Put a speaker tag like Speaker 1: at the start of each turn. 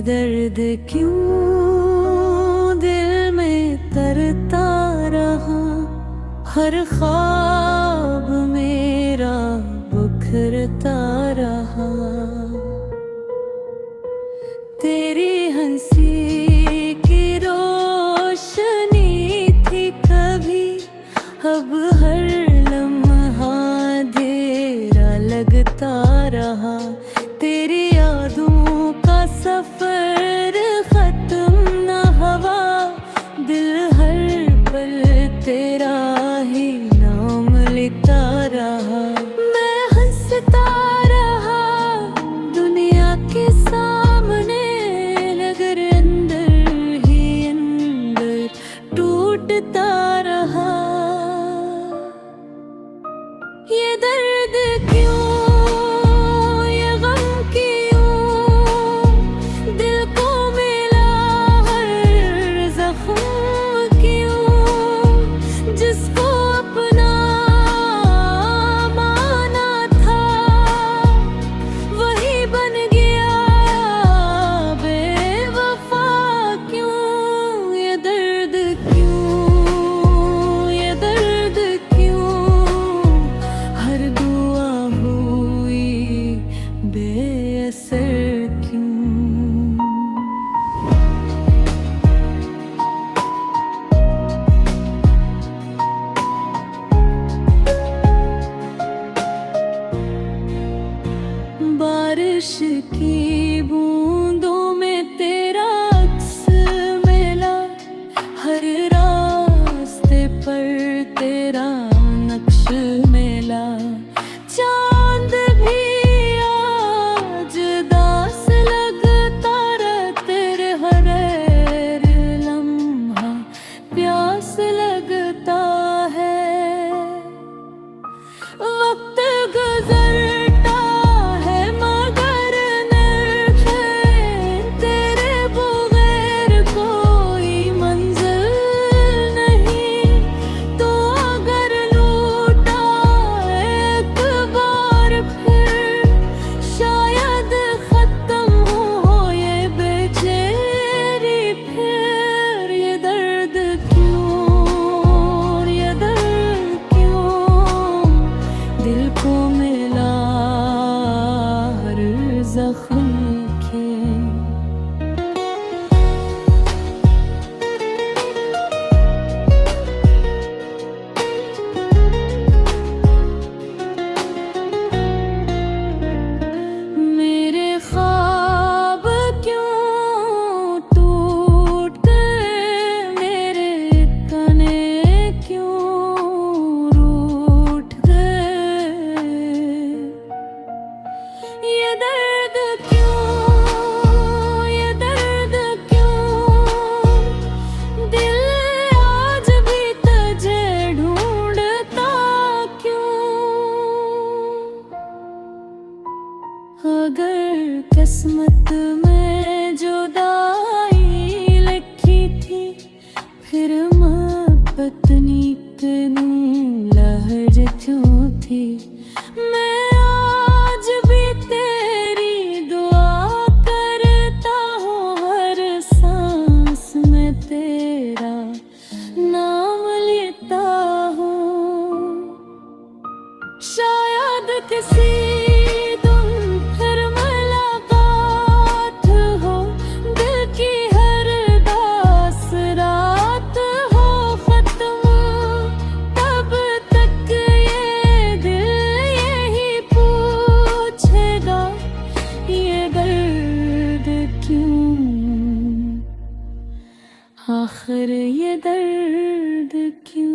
Speaker 1: दर्द क्यों दिल में तरता रहा, हर ख्वाब मेरा बिखरता रहा। तेरी हंसी की रोशनी थी कभी, अब हर लम्हा अंधेरा लगता रहा। तेरी यादों का सफर खत्म न हुआ, दिल हर पल तेरा ही नाम लेता रहा। मैं हंसता रहा दुनिया के सामने, मगर अंदर ही अंदर टूटता रहा। ये दर्द क्यों, ये गम क्यों, दिल को मिला हर जख्म क्यों, जिसको अपना माना था वही बन गया बेवफा क्यों। ये दर्द क्यों, ये दर्द क्यों, हर दुआ हुई बेअसर क्यों। बारिश की बूंदों में तेरा अक्स मिला, हर रास्ते पर तेरा नक्श मिला। चांद भी आज दास लगता रे, तेरे हर लम्हा प्यास लगता है। वक्त गुजरता है मगर नरखे, तेरे बगैर कोई मंजिल नहीं। तो अगर लूटा एक बार फिर, शायद खत्म हो ये बेचैनी फिर। ये दर्द क्यों, ये दर्द क्यों, दिल को मिला हर जख्म क्यों। मेरे ख्वाब क्यों टूटते, मेरे तने क्यों रूठ गए। ये दर्द क्यों, ये दर्द क्यों, दिल आज भी तुझे ढूंढता क्यों। अगर किस्मत में जुदाई लिखी थी, फिर मोहब्बत नीतनू लहर क्यों थी। मैं आज भी तेरी दुआ करता हूँ, हर सांस में तेरा नाम लेता हूँ। शायद किसी दिन फिर मुलाकात हो, दिल की हर दास रात हो खत्म। तब तक ये दिल यही पूछेगा, ये दर्द क्यों, आखिर ये दर्द क्यों।